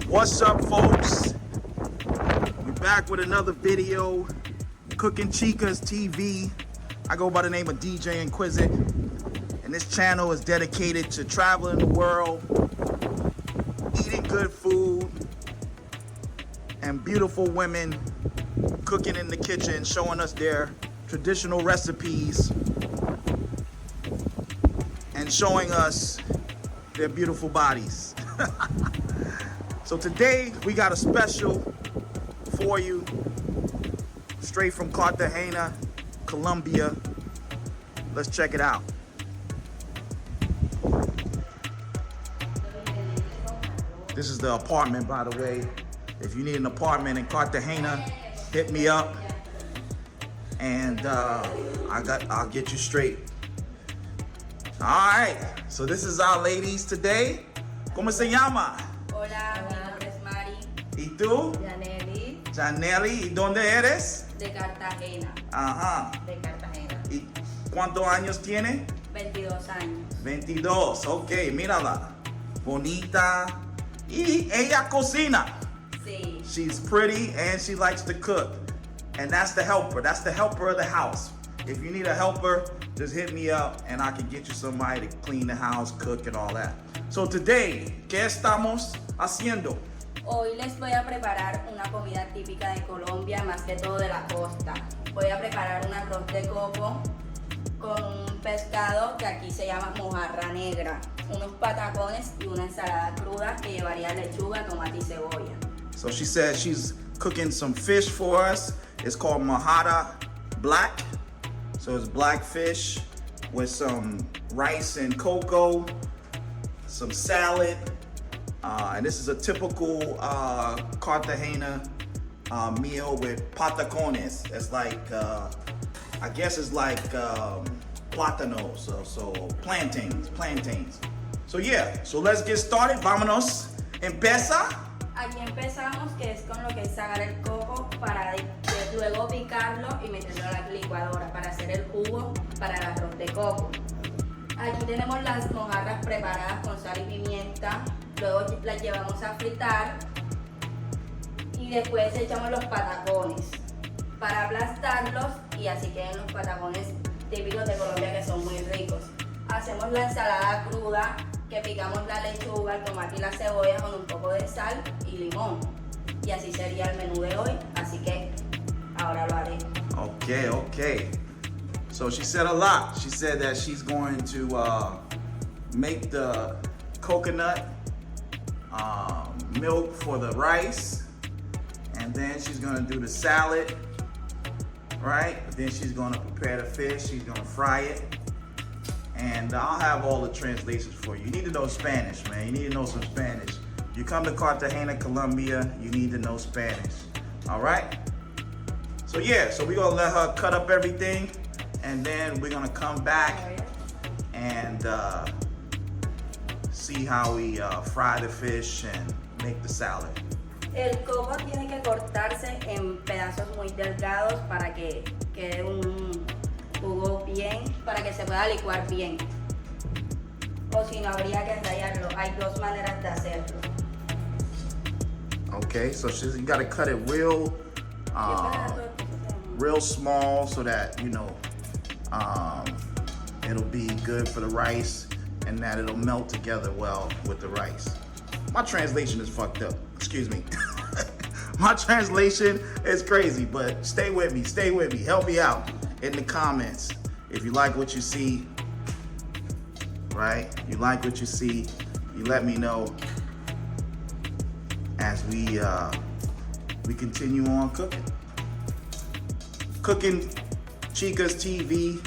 What's up, folks? We're back with another video. Cooking Chicas TV. I go by the name of DJ Inquisit, and this channel is dedicated to traveling the world, eating good food, and beautiful women cooking in the kitchen, showing us their traditional recipes and showing us their beautiful bodies. So today we got a special for you, straight from Cartagena, Colombia. Let's check it out. This is the apartment, by the way. If you need an apartment in Cartagena, hit me up, and I'll get you straight. All right, so this is our ladies today. ¿Cómo se llama? Hola, mi nombre es Mari. ¿Y tú? Yaneli. Janely. ¿Y dónde eres? De Cartagena. Ajá. De Cartagena. ¿Y cuántos años tiene? 22 años. 22, ok, mírala. Bonita. Y ella cocina. Sí. She's pretty and she likes to cook. And that's the helper. That's the helper of the house. If you need a helper, just hit me up and I can get you somebody to clean the house, cook, and all that. So today, ¿qué estamos haciendo? Hoy les voy a preparar una comida típica de Colombia, más que todo de la costa. Voy a preparar un arroz de coco con un pescado que aquí se llama mojarra negra, unos patacones y una ensalada cruda que llevaría lechuga, tomate y cebolla. So she said she's cooking some fish for us. It's called mojarra black. So it's black fish with some rice and cocoa, some salad. And this is a typical Cartagena meal with patacones. It's like, I guess it's like plátanos, so plantains. So yeah, so let's get started. Vámonos. Empieza. Aquí empezamos, que es con lo que es sacar el coco para luego picarlo y meterlo a la licuadora para hacer el jugo para el arroz de coco. Aquí tenemos las mojarras preparadas con sal y pimienta, luego las llevamos a fritar y después echamos los patacones para aplastarlos y así quedan los patacones típicos de Colombia que son muy ricos. Hacemos la ensalada cruda, que picamos la lechuga, el tomate y la cebolla con un poco de sal y limón. Y así sería el menú de hoy, así que ahora lo haré. Okay. So she said a lot. She said that she's going to make the coconut milk for the rice, and then she's gonna do the salad, right? Then she's gonna prepare the fish, she's gonna fry it. And I'll have all the translations for you. You need to know Spanish, man. You need to know some Spanish. You come to Cartagena, Colombia, you need to know Spanish. All right? So yeah, so we're gonna let her cut up everything, and then we're gonna come back and see how we fry the fish and make the salad. El coco tiene que cortarse en pedazos muy delgados para que quede un jugo bien, para que se pueda licuar bien, o si no habría que rallarlo. Hay dos maneras de hacerlo. Okay, so you gotta cut it real small so that it'll be good for the rice and that it'll melt together well with the rice. My translation is fucked up, excuse me. My translation is crazy, but stay with me, help me out in the comments if you like what you see, right? You like what you see, you let me know as we continue on cooking. Cooking Chicas TV.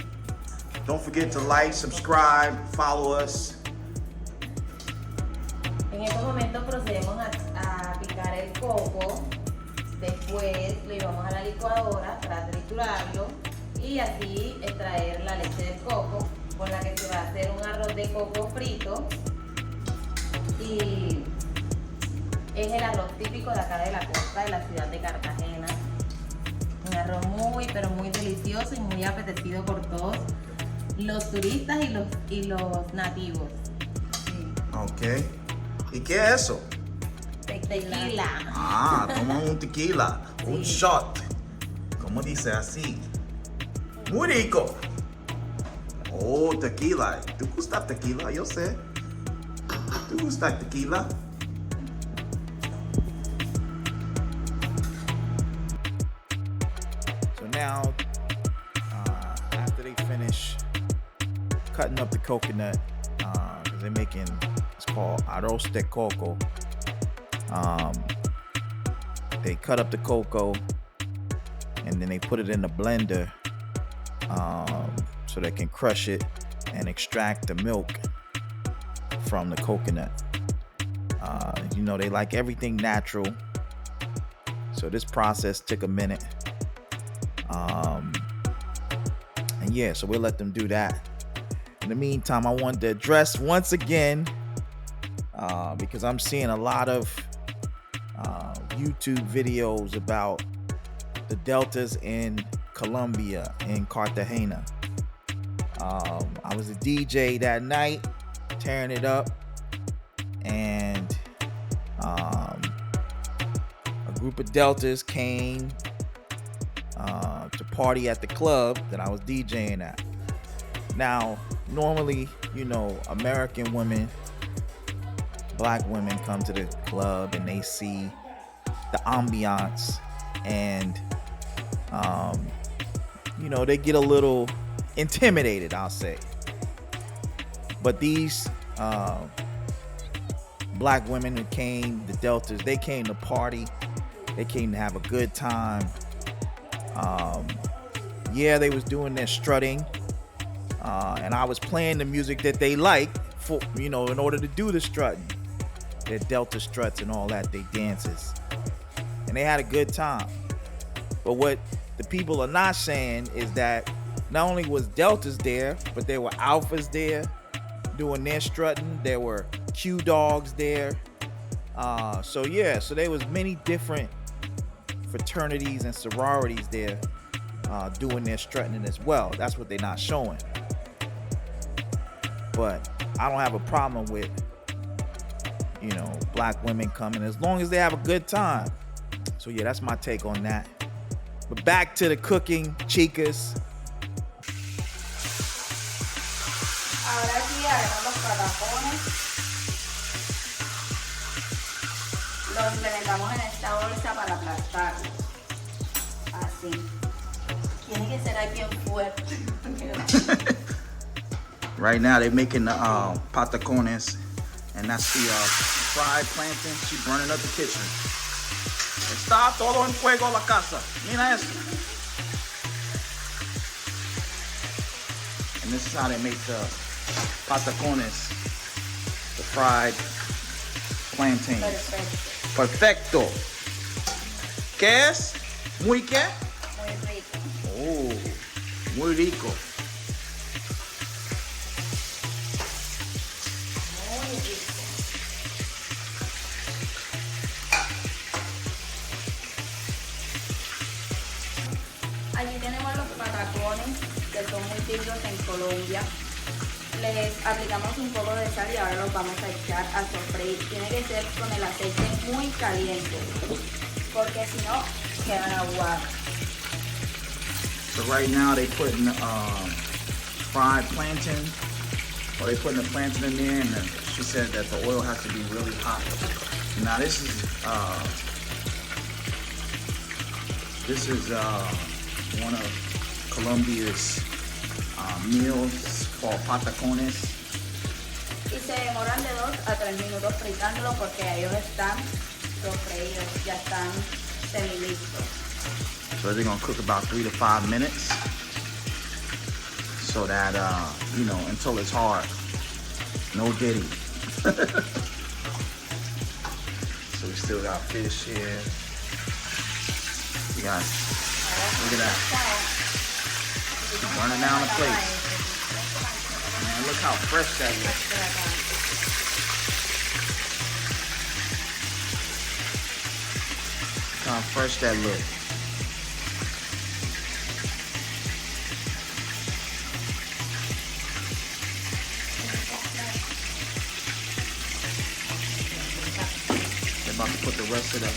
Don't forget to like, subscribe, follow us. En estos momentos procedemos a picar el coco, después lo llevamos a la licuadora para triturarlo y así extraer la leche del coco con la que se va a hacer un arroz de coco frito, y es el arroz típico de acá de la costa de la ciudad de Cartagena. Un arroz muy pero muy delicioso y muy apetecido por todos los turistas y los nativos. Okay. ¿Y qué es eso? Tequila. Ah, toman un tequila, un Sí. shot. ¿Cómo dice así? Muy rico. Oh, tequila. ¿Tú gusta tequila? Yo sé. ¿Tú gusta tequila? So now, after they finish cutting up the coconut, because they're making, it's called arroz de coco. They cut up the cocoa and then they put it in the blender so they can crush it and extract the milk from the coconut. You know, they like everything natural, so this process took a minute. And yeah, so we'll let them do that. In the meantime, I wanted to address once again, because I'm seeing a lot of YouTube videos about the deltas in Colombia, in Cartagena. I was a DJ that night, tearing it up, and a group of deltas came to party at the club that I was DJing at. Now, normally, you know, American women, black women come to the club and they see the ambiance, and you know, they get a little intimidated, I'll say. But these black women who came, the deltas, they came to party, they came to have a good time. Yeah, they was doing their strutting, and I was playing the music that they like for, you know, in order to do the strutting, their delta struts and all that, they dances, and they had a good time. But what the people are not saying is that not only was deltas there, but there were alphas there doing their strutting. There were Q dogs there. So yeah, so there was many different fraternities and sororities there doing their strutting as well. That's what they're not showing. But I don't have a problem with, you know, black women coming as long as they have a good time. So yeah, that's my take on that. But back to the cooking, chicas. Ahora sí agregamos los patacones. Los implementamos en esta bolsa para aplastarlos. Así. Tiene que ser aquí bien fuerte. Right now they're making the patacones, and that's the fried plantain. She burning up the kitchen. Está todo en fuego la casa. Mira eso. And this is how they make the patacones, the fried plantains. Perfecto. Perfecto. ¿Qué es? ¿Muy qué? Muy rico. Oh, muy rico. Muy rico. Aquí tenemos los patacones que son muy típicos en Colombia. Les aplicamos un poco de sal y ahora los vamos a echar a sofreír. Tiene que ser con el aceite muy caliente, porque si no quedan aguados. So right now they putting fried plantain, or they putting the plantain in there, and she said that the oil has to be really hot. Now this is one of Colombia's meals called patacones. Y se demoran de 2 a 3 minutos fritándolo porque ellos están sofreídos, ya están semilistos. So they're gonna cook about 3 to 5 minutes, so that you know, until it's hard. No diddy. So we still got fish here. We got, look at that, burning down the plate. Man, look how fresh that is. Look how fresh that looks. about to put the rest of the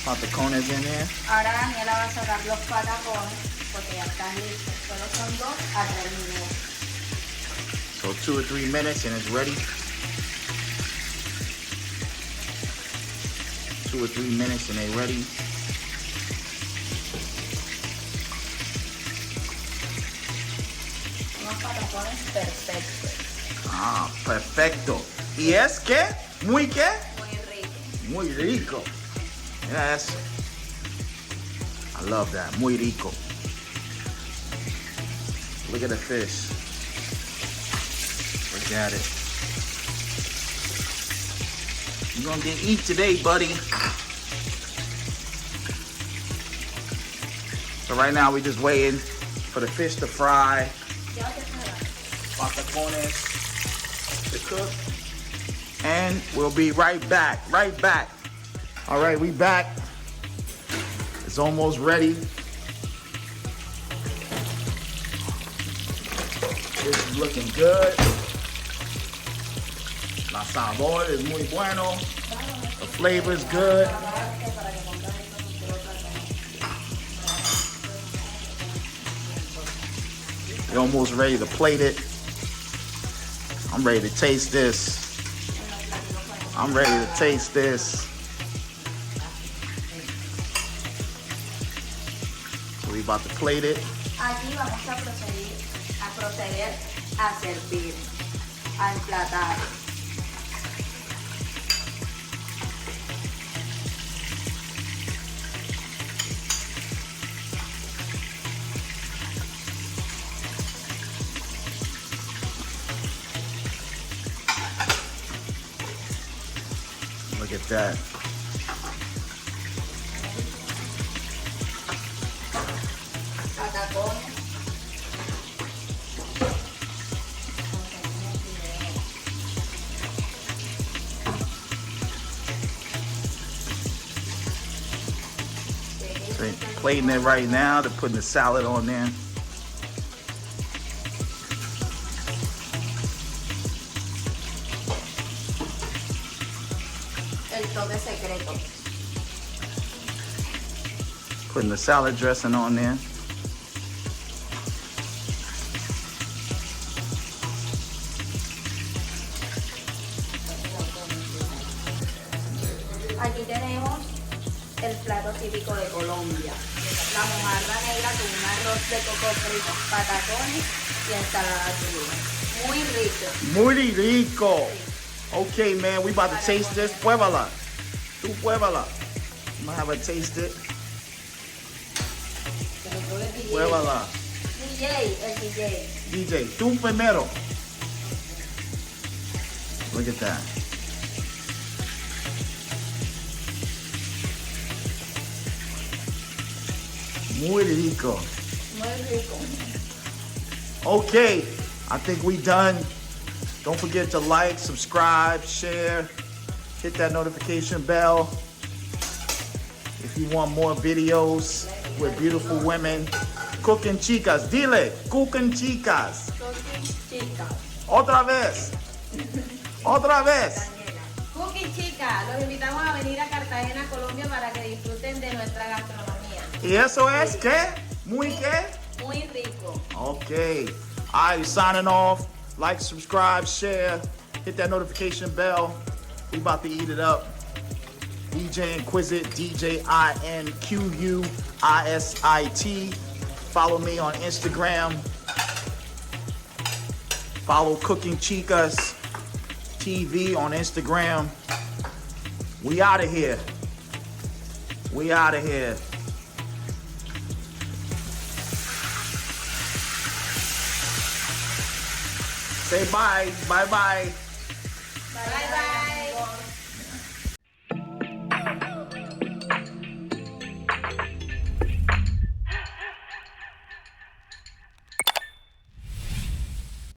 patacones in there. Ahora Daniela va a sacar los patacones porque ya están listos. Solo son 2 a 3 minutos. So 2 or 3 minutes and it's ready. 2 or 3 minutes and they're ready. Unos patacones perfectos. Ah, perfecto. ¿Y es qué? ¿Muy qué? Muy rico. Muy rico. Yes. I love that. Muy rico. Look at the fish. Look at it. You're gonna get eat today, buddy. So right now we're just waiting for the fish to fry. Patacones to cook. And we'll be right back. All right, we back. It's almost ready. This is looking good. La sabor is muy bueno. The flavor is good. You're almost ready to plate it. I'm ready to taste this. I'm ready to taste this. So we about to plate it. Aquí vamos a proceder a servir, a emplatar. Look at that. Patacones. So plating it right now. They're putting the salad on there. El toque secreto. Putting the salad dressing on there. Aquí tenemos el plato típico de Colombia. La mojarra negra con un arroz de coco frito, patacones y ensalada de yuca. Muy rico. Muy rico. Okay, man, we about to taste this. Pruébala. Tú pruébala. I'm gonna have a taste it. Pruébala. DJ, el DJ. DJ, tú primero. Look at that. Muy rico. Muy rico. Okay, I think we done. Don't forget to like, subscribe, share, hit that notification bell. If you want more videos with beautiful women, cooking chicas, dile, cooking chicas. Cooking chicas. Otra vez. Otra vez. Cooking Chica, los invitamos a venir a Cartagena, Colombia para que disfruten de nuestra gastronomía. ¿Y eso es qué? ¿Muy qué? Muy rico. Okay. All right, signing off. Like, subscribe, share, hit that notification bell. We about to eat it up. DJ Inquisit, DJINQUISIT. Follow me on Instagram. Follow Cooking Chicas TV on Instagram. We out of here. We out of here. Say bye. Bye bye. Bye bye.